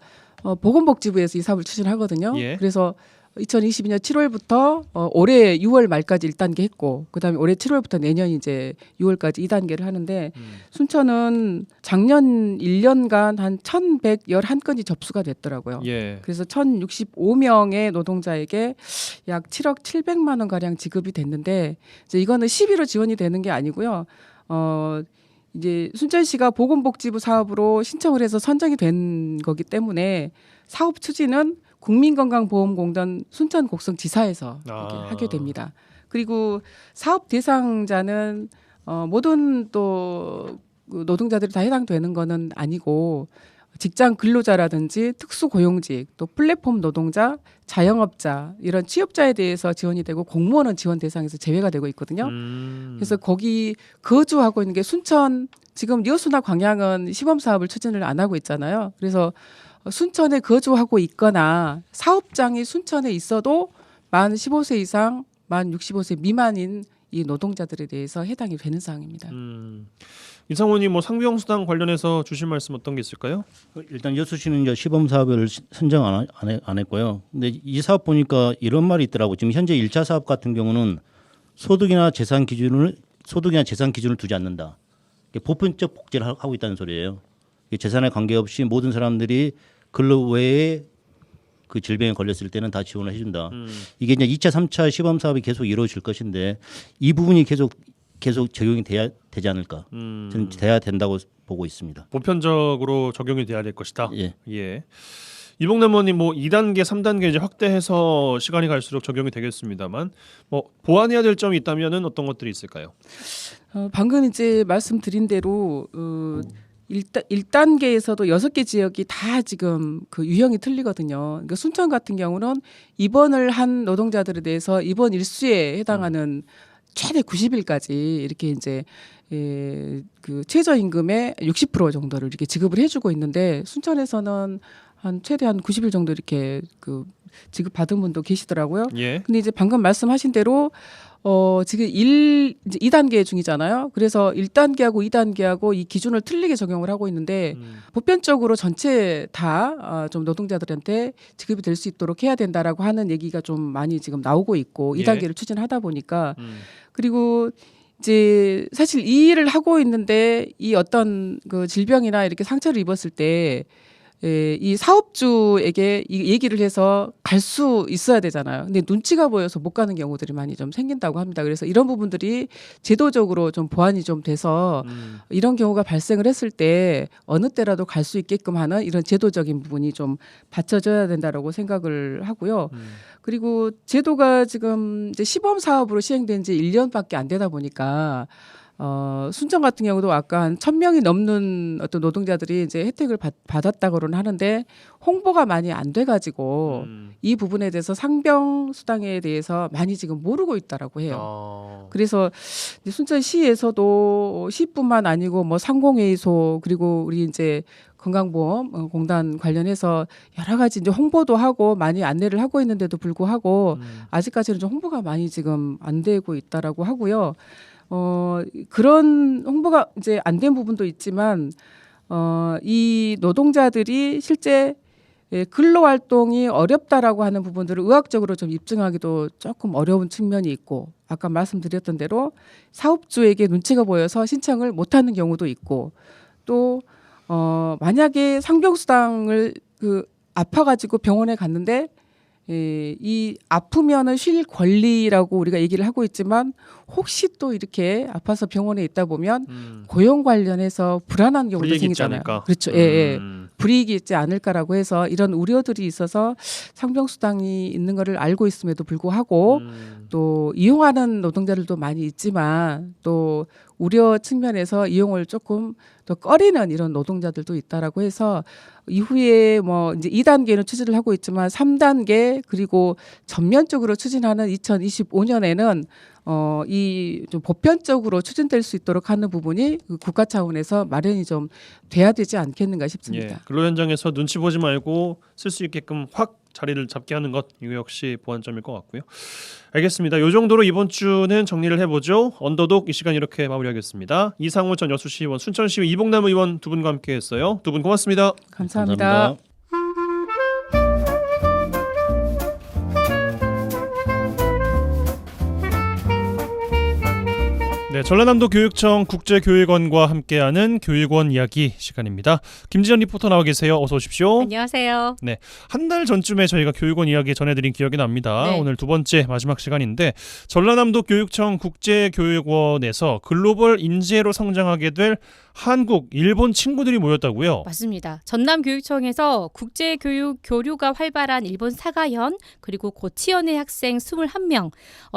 보건복지부에서 이 사업을 추진하거든요. 예. 그래서 2022년 7월부터 올해 6월 말까지 1단계 했고 그다음에 올해 7월부터 내년 이제 6월까지 2단계를 하는데 순천은 작년 1년간 한 1,111건이 접수가 됐더라고요. 예. 그래서 1,065명의 노동자에게 약 7억 700만 원 가량 지급이 됐는데 이제 이거는 시비로 지원이 되는 게 아니고요. 이제 순천시가 보건복지부 사업으로 신청을 해서 선정이 된 거기 때문에 사업 추진은 국민건강보험공단 순천곡성지사에서 이렇게 하게 됩니다. 그리고 사업 대상자는 모든 또 노동자들이 다 해당되는 거는 아니고 직장 근로자라든지 특수고용직, 또 플랫폼 노동자, 자영업자 이런 취업자에 대해서 지원이 되고 공무원은 지원 대상에서 제외가 되고 있거든요. 그래서 거기 거주하고 있는 게 순천 지금 여수나 광양은 시범 사업을 추진을 안 하고 있잖아요. 그래서 순천에 거주하고 있거나 사업장이 순천에 있어도 만 15세 이상, 만 65세 미만인 이 노동자들에 대해서 해당이 되는 사항입니다. 이상훈님 뭐 상병수당 관련해서 주실 말씀 어떤 게 있을까요? 일단 여수시는 이제 시범 사업을 선정 안 했고요. 근데 이 사업 보니까 이런 말이 있더라고. 지금 현재 1차 사업 같은 경우는 소득이나 재산 기준을 두지 않는다. 보편적 복지를 하고 있다는 소리예요. 재산에 관계없이 모든 사람들이 근로 외에 그 질병에 걸렸을 때는 다 지원을 해준다. 이게 이제 2차, 3차 시범 사업이 계속 이루어질 것인데 이 부분이 계속 적용이 되지 않을까. 저는 돼야 된다고 보고 있습니다. 보편적으로 적용이 돼야 될 것이다. 예. 예. 이봉남원님 뭐 2단계, 3단계 이제 확대해서 시간이 갈수록 적용이 되겠습니다만 뭐 보완해야 될 점이 있다면은 어떤 것들이 있을까요? 방금 이제 말씀드린 대로 1단계에서도 6개 지역이 다 지금 그 유형이 틀리거든요. 그러니까 순천 같은 경우는 입원을 한 노동자들에 대해서 입원 일수에 해당하는 최대 90일까지 이렇게 이제 그 최저임금의 60% 정도를 이렇게 지급을 해주고 있는데 순천에서는 한 최대한 90일 정도 이렇게 그 지급받은 분도 계시더라고요. 예. 근데 이제 방금 말씀하신 대로 지금 이제 2단계 중이잖아요. 그래서 1단계하고 2단계하고 이 기준을 틀리게 적용을 하고 있는데 보편적으로 전체 다 좀 노동자들한테 지급이 될 수 있도록 해야 된다라고 하는 얘기가 좀 많이 지금 나오고 있고 예. 2단계를 추진하다 보니까 그리고 이제 사실 이 일을 하고 있는데 이 어떤 그 질병이나 이렇게 상처를 입었을 때 이 사업주에게 이 얘기를 해서 갈 수 있어야 되잖아요. 근데 눈치가 보여서 못 가는 경우들이 많이 좀 생긴다고 합니다. 그래서 이런 부분들이 제도적으로 좀 보완이 좀 돼서 이런 경우가 발생을 했을 때 어느 때라도 갈 수 있게끔 하는 이런 제도적인 부분이 좀 받쳐져야 된다라고 생각을 하고요. 그리고 제도가 지금 이제 시범 사업으로 시행된 지 1년밖에 안 되다 보니까 순천 같은 경우도 아까 한 1,000명이 넘는 어떤 노동자들이 이제 혜택을 받았다고는 하는데 홍보가 많이 안 돼가지고 이 부분에 대해서 상병 수당에 대해서 많이 지금 모르고 있다라고 해요. 그래서 이제 순천시에서도 시뿐만 아니고 뭐 상공회의소 그리고 우리 이제 건강보험 공단 관련해서 여러 가지 이제 홍보도 하고 많이 안내를 하고 있는데도 불구하고 아직까지는 좀 홍보가 많이 지금 안 되고 있다라고 하고요. 그런 홍보가 이제 안 된 부분도 있지만 이 노동자들이 실제 근로 활동이 어렵다라고 하는 부분들을 의학적으로 좀 입증하기도 조금 어려운 측면이 있고 아까 말씀드렸던 대로 사업주에게 눈치가 보여서 신청을 못 하는 경우도 있고 또 만약에 상병수당을 아파가지고 병원에 갔는데 이 아프면은 쉴 권리라고 우리가 얘기를 하고 있지만 혹시 또 이렇게 아파서 병원에 있다 보면 고용 관련해서 불안한 경우도 불이익이 있지 생기잖아요. 않을까? 그렇죠. 예. 불이익이 있지 않을까라고 해서 이런 우려들이 있어서 상병수당이 있는 것을 알고 있음에도 불구하고 또 이용하는 노동자들도 많이 있지만 또 우려 측면에서 이용을 조금 더 꺼리는 이런 노동자들도 있다라고 해서 이후에 뭐 이제 2단계는 추진을 하고 있지만 3단계 그리고 전면적으로 추진하는 2025년에는 이 좀 보편적으로 추진될 수 있도록 하는 부분이 국가 차원에서 마련이 좀 돼야 되지 않겠는가 싶습니다. 예. 근로 현장에서 눈치 보지 말고 쓸 수 있게끔 확 자리를 잡게 하는 것 이거 역시 보완점일 것 같고요. 알겠습니다. 이 정도로 이번 주는 정리를 해보죠. 언더독 이 시간 이렇게 마무리하겠습니다. 이상우 전 여수시의원, 순천시의 이봉남 의원 두 분과 함께했어요. 두 분 고맙습니다. 감사합니다. 감사합니다. 네, 전라남도 교육청 국제교육원과 함께하는 교육원 이야기 시간입니다. 김지연 리포터 나와 계세요. 어서 오십시오. 안녕하세요. 네, 한 달 전쯤에 저희가 교육원 이야기 전해드린 기억이 납니다. 네. 오늘 두 번째 마지막 시간인데 전라남도 교육청 국제교육원에서 글로벌 인재로 성장하게 될 한국, 일본 친구들이 모였다고요? 맞습니다. 전남교육청에서 국제교육 교류가 활발한 일본 사가현 그리고 고치현의 학생 21명,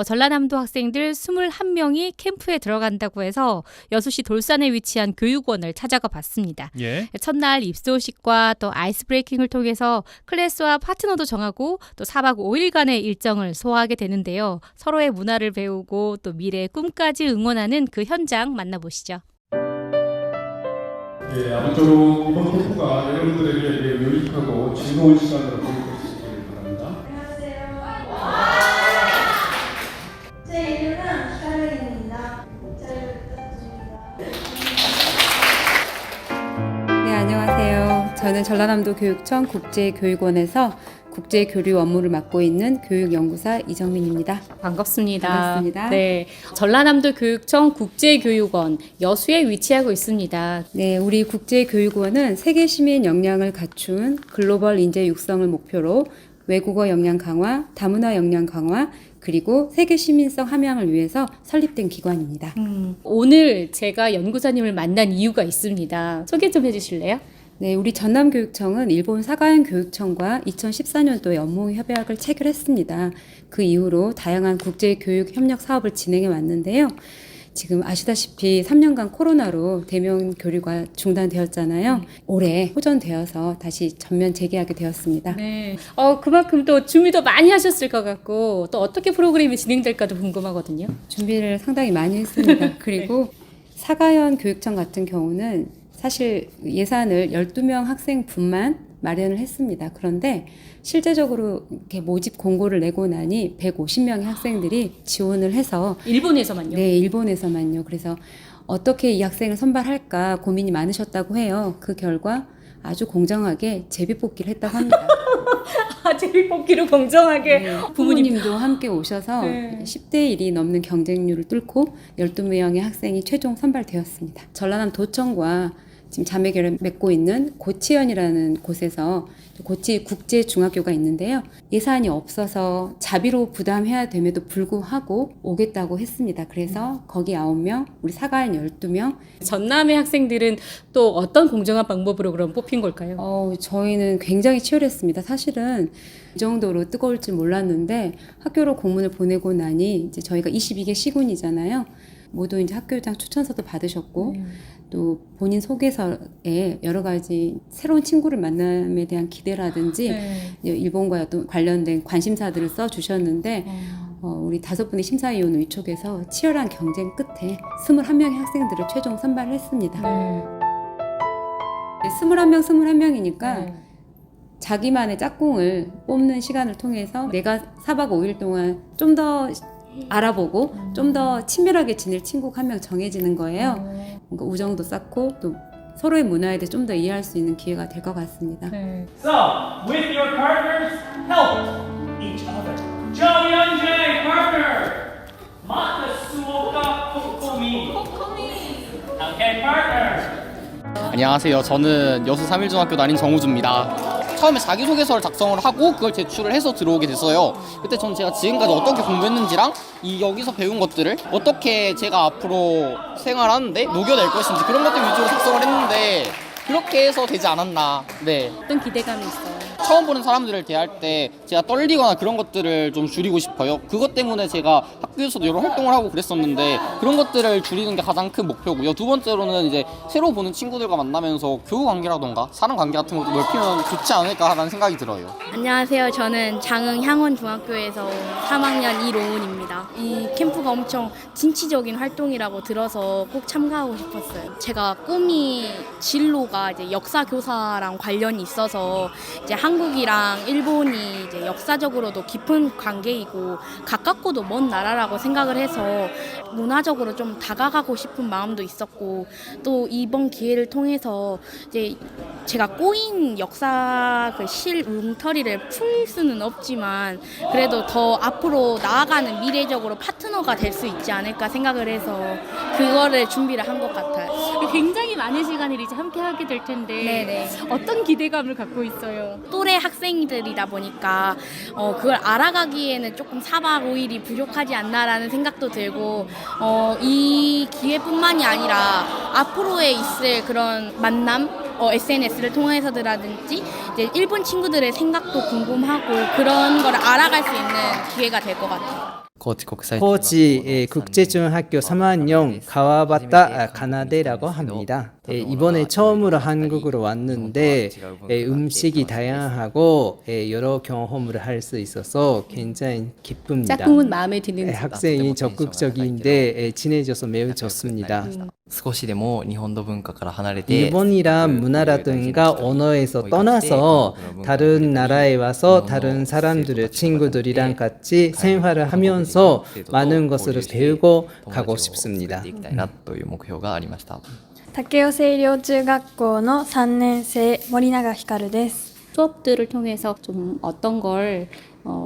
전라남도 학생들 21명이 캠프에 들어간다고 해서 여수시 돌산에 위치한 교육원을 찾아가 봤습니다. 예. 첫날 입소식과 또 아이스 브레이킹을 통해서 클래스와 파트너도 정하고 또 4박 5일간의 일정을 소화하게 되는데요. 서로의 문화를 배우고 또 미래의 꿈까지 응원하는 그 현장 만나보시죠. 예, 아무쪼록 이번 캠프가 여러분들에게 매우 유익하고 즐거운 시간으로 보낼 수 있기를 바랍니다. 제 이름은 기타르입니다. 잘 부탁드립니다. 네, 안녕하세요. 저는 전라남도 교육청 국제교육원에서 국제교류 업무를 맡고 있는 교육연구사 이정민입니다. 반갑습니다. 반갑습니다. 네, 전라남도 교육청 국제교육원 여수에 위치하고 있습니다. 네, 우리 국제교육원은 세계 시민 역량을 갖춘 글로벌 인재 육성을 목표로 외국어 역량 강화, 다문화 역량 강화, 그리고 세계 시민성 함양을 위해서 설립된 기관입니다. 오늘 제가 연구사님을 만난 이유가 있습니다. 소개 좀 해주실래요? 네, 우리 전남교육청은 일본 사가현 교육청과 2014년도에 업무 협약을 체결했습니다. 그 이후로 다양한 국제 교육 협력 사업을 진행해 왔는데요. 지금 아시다시피 3년간 코로나로 대면 교류가 중단되었잖아요. 올해 호전되어서 다시 전면 재개하게 되었습니다. 네. 그만큼 또 준비도 많이 하셨을 것 같고 또 어떻게 프로그램이 진행될까도 궁금하거든요. 준비를 상당히 많이 했습니다. 그리고 사가현 교육청 같은 경우는 사실 예산을 12명 학생분만 마련을 했습니다. 그런데 실제적으로 이렇게 모집 공고를 내고 나니 150명의 학생들이 지원을 해서 일본에서만요? 네, 일본에서만요. 그래서 어떻게 이 학생을 선발할까 고민이 많으셨다고 해요. 그 결과 아주 공정하게 제비뽑기를 했다고 합니다. 제비뽑기로 공정하게. 네, 부모님도 함께 오셔서 네. 10대 1이 넘는 경쟁률을 뚫고 12명의 학생이 최종 선발되었습니다. 전라남 도청과 지금 자매결을 맺고 있는 고치현이라는 곳에서 고치 국제중학교가 있는데요. 예산이 없어서 자비로 부담해야 됨에도 불구하고 오겠다고 했습니다. 그래서 거기 9명, 우리 사가현 12명. 전남의 학생들은 또 어떤 공정한 방법으로 그럼 뽑힌 걸까요? 저희는 굉장히 치열했습니다. 사실은 이 정도로 뜨거울 줄 몰랐는데 학교로 공문을 보내고 나니 이제 저희가 22개 시군이잖아요. 모두 이제 학교장 추천서도 받으셨고 또 본인 소개서에 여러 가지 새로운 친구를 만남에 대한 기대라든지 일본과 어떤 관련된 관심사들을 써주셨는데 우리 5분의 심사위원 위촉에서 치열한 경쟁 끝에 21명의 학생들을 최종 선발을 했습니다. 21명, 21명이니까 자기만의 짝꿍을 뽑는 시간을 통해서 내가 4박 5일 동안 좀 더 알아보고 좀 더 친밀하게 지낼 친구가 한 명 정해지는 거예요. 그러니까 우정도 쌓고 또 서로의 문화에 대해 좀 더 이해할 수 있는 기회가 될 것 같습니다. So, with your partners, help each other. 정연재 partner, 마타수오카 코코미. Okay, partner. 안녕하세요. 저는 여수 3일중학교 다닌 정우주입니다. 처음에 자기소개서를 작성을 하고 그걸 제출을 해서 들어오게 됐어요. 그때 전 제가 지금까지 어떻게 공부했는지랑 여기서 배운 것들을 어떻게 제가 앞으로 생활하는데 녹여낼 것인지 그런 것들 위주로 작성을 했는데 그렇게 해서 되지 않았나. 네. 어떤 기대감이 있어요? 처음 보는 사람들을 대할 때 제가 떨리거나 그런 것들을 좀 줄이고 싶어요. 그것 때문에 제가 학교에서도 여러 활동을 하고 그랬었는데 그런 것들을 줄이는 게 가장 큰 목표고요. 두 번째로는 이제 새로 보는 친구들과 만나면서 교우 관계라던가 사람 관계 같은 것도 넓히면 좋지 않을까라는 생각이 들어요. 안녕하세요. 저는 장흥 향원중학교에서 온 3학년 이로운입니다. 이 캠프가 엄청 진취적인 활동이라고 들어서 꼭 참가하고 싶었어요. 제가 꿈이 진로가 이제 역사 교사랑 관련이 있어서 이제 한국이랑 일본이 이제 역사적으로도 깊은 관계이고 가깝고도 먼 나라라고 생각을 해서 문화적으로 좀 다가가고 싶은 마음도 있었고, 또 이번 기회를 통해서 이제 제가 꼬인 역사 그 실 웅터리를 풀 수는 없지만 그래도 더 앞으로 나아가는 미래적으로 파트너가 될 수 있지 않을까 생각을 해서 그거를 준비를 한 것 같아요. 굉장히 많은 시간을 이제 함께 하게 될 텐데 네네. 어떤 기대감을 갖고 있어요? 또래 학생들이다 보니까 그걸 알아가기에는 조금 4박 5일이 부족하지 않나라는 생각도 들고, 이 기회뿐만이 아니라 앞으로에 있을 그런 만남, SNS를 통해서라든지 이제 일본 친구들의 생각도 궁금하고 그런 걸 알아갈 수 있는 기회가 될 것 같아요. 고치 국제중학교 3학년 가와바타 가나데라고 합니다. 이번에 처음으로 한국으로 왔는데 음식이 다양하고 여러 경험을 할 수 있어서 굉장히 기쁩니다. 짝꿍은 마음에 드는 학생이 적극적인데 친해져서 매우 좋습니다. 일본이란 문화라든가 언어에서 떠나서 다른 나라에 와서 다른 사람들, 친구들이랑 같이 생활을 하면서 많은 것을 배우고 가고 싶습니다. 武雄清涼中学校の3年生森永ひかるです。 수업들을 통해서 좀 어떤 걸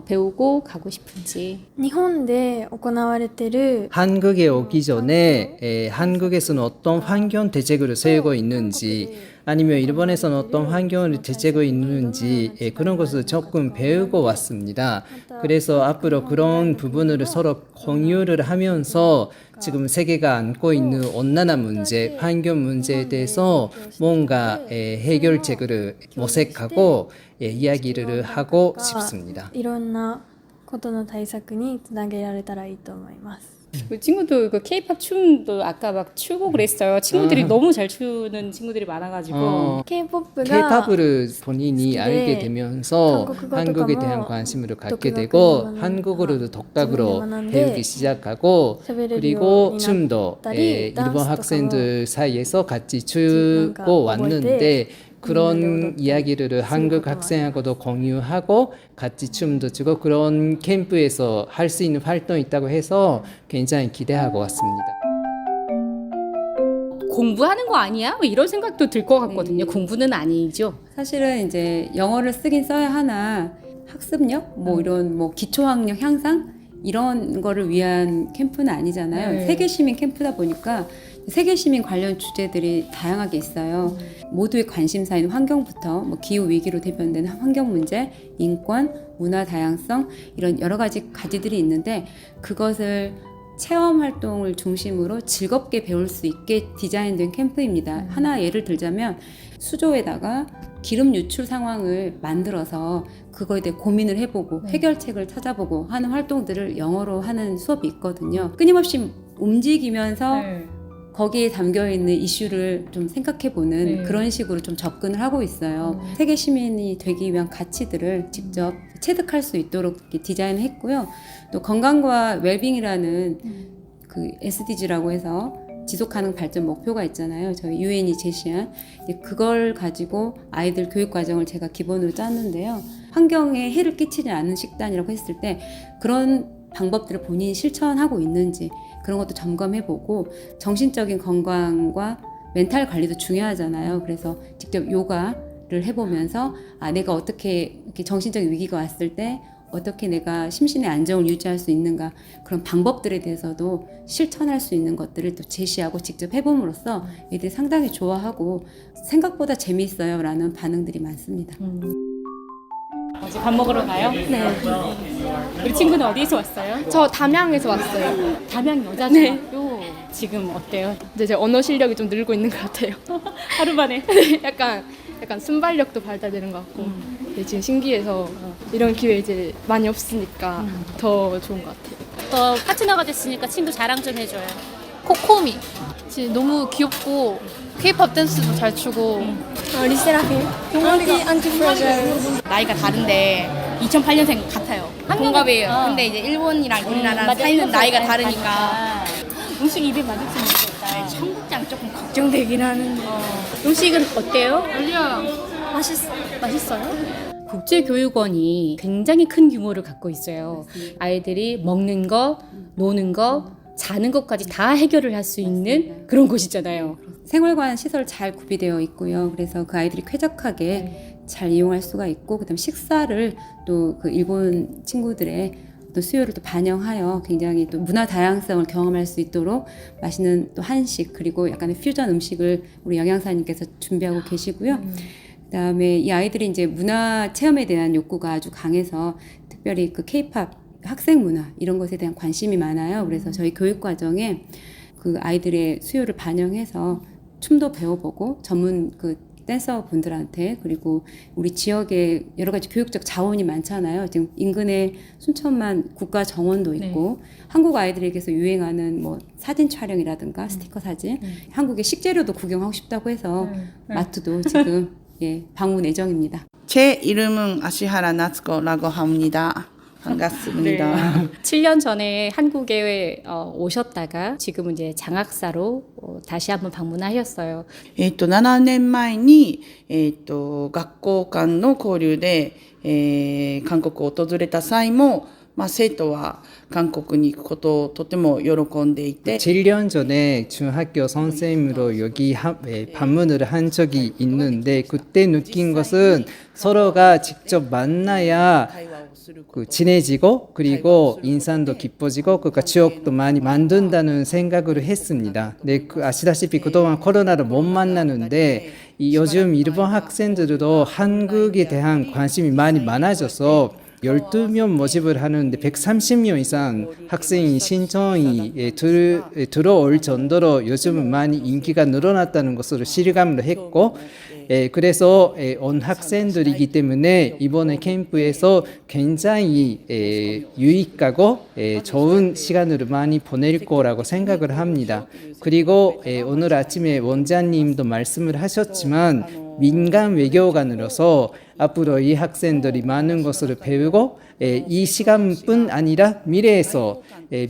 배우고 가고 싶은지. 日本で行われている 한국에 오기 전에 한국에서는 어떤 환경 대책을 세우고 있는지 아니면 일본에서는 어떤 환경을 대책하고 있는지 그런 것을 조금 배우고 왔습니다. 그래서 앞으로 그런 부분을 서로 공유를 하면서 지금 세계가 안고 있는 온난화 문제, 환경 문제에 대해서 뭔가 해결책을 모색하고 이야기를 하고 싶습니다. いろんなことの対策につなげられたらいいと思います。 그 친구도 그 K-팝 춤도 아까 막 추고 그랬어요. 친구들이 너무 잘 추는 친구들이 많아가지고. K-POP가 K-팝을 본인이 알게 되면서 한국에 대한 관심을 갖게 되고 한국어를 독학으로 배우기 시작하고 그리고 춤도 일본 학생들 사이에서 같이 추고 왔는데 그런 이야기를 한국 학생하고도 공유하고 같이 춤도 추고 그런 캠프에서 할 수 있는 활동이 있다고 해서 굉장히 기대하고 왔습니다. 공부하는 거 아니야? 뭐 이런 생각도 들 것 같거든요. 공부는 아니죠. 사실은 이제 영어를 쓰긴 써야 하나 학습력, 뭐 이런 뭐 기초학력 향상 이런 거를 위한 캠프는 아니잖아요. 네. 세계 시민 캠프다 보니까 세계 시민 관련 주제들이 다양하게 있어요. 모두의 관심사 있는 환경부터 뭐 기후 위기로 대변되는 환경 문제, 인권, 문화 다양성 이런 여러 가지 가지들이 있는데 그것을 체험 활동을 중심으로 즐겁게 배울 수 있게 디자인된 캠프입니다. 하나 예를 들자면 수조에다가 기름 유출 상황을 만들어서 그거에 대해 고민을 해보고 해결책을 찾아보고 하는 활동들을 영어로 하는 수업이 있거든요. 끊임없이 움직이면서 거기에 담겨있는 이슈를 좀 생각해보는 그런 식으로 좀 접근을 하고 있어요. 세계 시민이 되기 위한 가치들을 직접 체득할 수 있도록 이렇게 디자인했고요. 또 건강과 웰빙이라는 그 SDG라고 해서 지속가능 발전 목표가 있잖아요. 저희 유엔이 제시한 그걸 가지고 아이들 교육 과정을 제가 기본으로 짰는데요. 환경에 해를 끼치지 않는 식단이라고 했을 때 그런 방법들을 본인이 실천하고 있는지 그런 것도 점검해보고 정신적인 건강과 멘탈 관리도 중요하잖아요. 그래서 직접 요가를 해보면서 내가 어떻게 이렇게 정신적인 위기가 왔을 때 어떻게 내가 심신의 안정을 유지할 수 있는가 그런 방법들에 대해서도 실천할 수 있는 것들을 또 제시하고 직접 해봄으로써 애들이 상당히 좋아하고 생각보다 재미있어요 라는 반응들이 많습니다. 어제 밥 먹으러 가요? 네. 우리 친구는 어디에서 왔어요? 저 담양에서 왔어요. 담양 여자중학교. 지금 어때요? 이제 제 언어 실력이 좀 늘고 있는 것 같아요. 하루 만에. 약간 순발력도 발달되는 것 같고 지금 신기해서 이런 기회 이제 많이 없으니까 더 좋은 것 같아요. 파트너가 됐으니까 친구 자랑 좀 해줘요. 코코미 지금 너무 귀엽고 K-팝 댄스도 잘 추고 리세라핌 안티프라자일 나이가 다른데 2008년생 같아요. 동갑이에요. 근데 이제 일본이랑 우리나라랑 사이는 나이가 다르니까 음식 입에 맞을지 모르겠다. 청국장 조금 걱정되긴 하는데 음식은 어때요? 알리야 맛있어요? 국제교육원이 굉장히 큰 규모를 갖고 있어요. 아이들이 먹는 거, 노는 거, 자는 것까지 다 해결을 할 수 있는 그런 곳이잖아요. 생활관 시설 잘 구비되어 있고요. 그래서 그 아이들이 쾌적하게 잘 이용할 수가 있고, 그다음 식사를 또 그 일본 친구들의 또 수요를 또 반영하여 굉장히 또 문화 다양성을 경험할 수 있도록 맛있는 또 한식, 그리고 약간의 퓨전 음식을 우리 영양사님께서 준비하고 계시고요. 그다음에 이 아이들이 이제 문화 체험에 대한 욕구가 아주 강해서 특별히 그 K-팝 학생 문화 이런 것에 대한 관심이 많아요. 그래서 저희 교육 과정에 그 아이들의 수요를 반영해서 춤도 배워보고 전문 그 댄서 분들한테, 그리고 우리 지역에 여러 가지 교육적 자원이 많잖아요. 지금 인근에 순천만 국가 정원도 있고, 한국 아이들에게서 유행하는 뭐 사진 촬영이라든가 스티커 사진, 한국의 식재료도 구경하고 싶다고 해서 마트도 지금 예, 방문 예정입니다. 제 이름은 아시하라 나츠코라고 합니다. 반갑습니다. 7년 전에 한국에 오셨다가 지금은 이제 장학사로 다시 한번 방문하셨어요. 7年前に、学校間の交流で、韓国を訪れた際も、生徒は韓国に行くことをとても喜んでいて 7년 전에 중학교 선생님으로 여기 방문을 한 적이 있는데, 그때 느낀 것은 서로가 직접 만나야 친해지고, 그리고 인상도 깊어지고, 그러니까 지역도 많이 만든다는 생각을 했습니다. 네, 아시다시피 그동안 코로나로 못 만나는데 요즘 일본 학생들도 한국에 대한 관심이 많이 많아져서 12명 모집을 하는데 130명 이상 학생이 신청이 들어올 정도로 요즘은 많이 인기가 늘어났다는 것으로 실감을 했고, 그래서 온 학생들이기 때문에 이번에 캠프에서 굉장히 유익하고 좋은 시간을 많이 보낼 거라고 생각을 합니다. 그리고 오늘 아침에 원장님도 말씀을 하셨지만 민간 외교관으로서 앞으로 이 학생들이 많은 것을 배우고 이 시간뿐 아니라 미래에서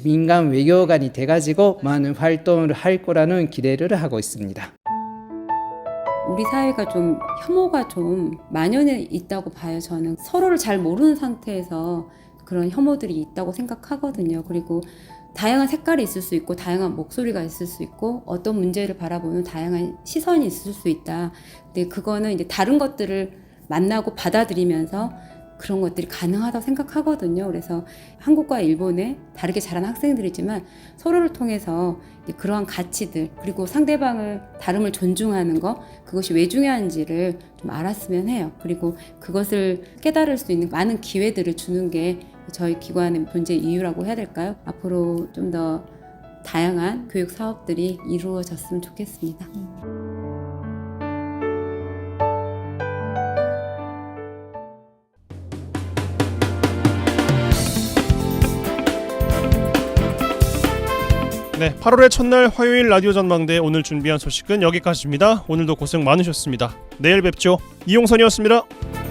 민간 외교관이 돼가지고 많은 활동을 할 거라는 기대를 하고 있습니다. 우리 사회가 좀 혐오가 좀 만연해 있다고 봐요. 저는 서로를 잘 모르는 상태에서 그런 혐오들이 있다고 생각하거든요. 그리고 다양한 색깔이 있을 수 있고, 다양한 목소리가 있을 수 있고, 어떤 문제를 바라보는 다양한 시선이 있을 수 있다. 근데 그거는 이제 다른 것들을 만나고 받아들이면서 그런 것들이 가능하다고 생각하거든요. 그래서 한국과 일본에 다르게 자란 학생들이지만 서로를 통해서 그러한 가치들, 그리고 상대방을 다름을 존중하는 것, 그것이 왜 중요한지를 좀 알았으면 해요. 그리고 그것을 깨달을 수 있는 많은 기회들을 주는 게 저희 기관의 존재 이유라고 해야 될까요? 앞으로 좀 더 다양한 교육 사업들이 이루어졌으면 좋겠습니다. 네, 8월의 첫날 화요일 라디오 전망대 오늘 준비한 소식은 여기까지입니다. 오늘도 고생 많으셨습니다. 내일 뵙죠. 이용선이었습니다.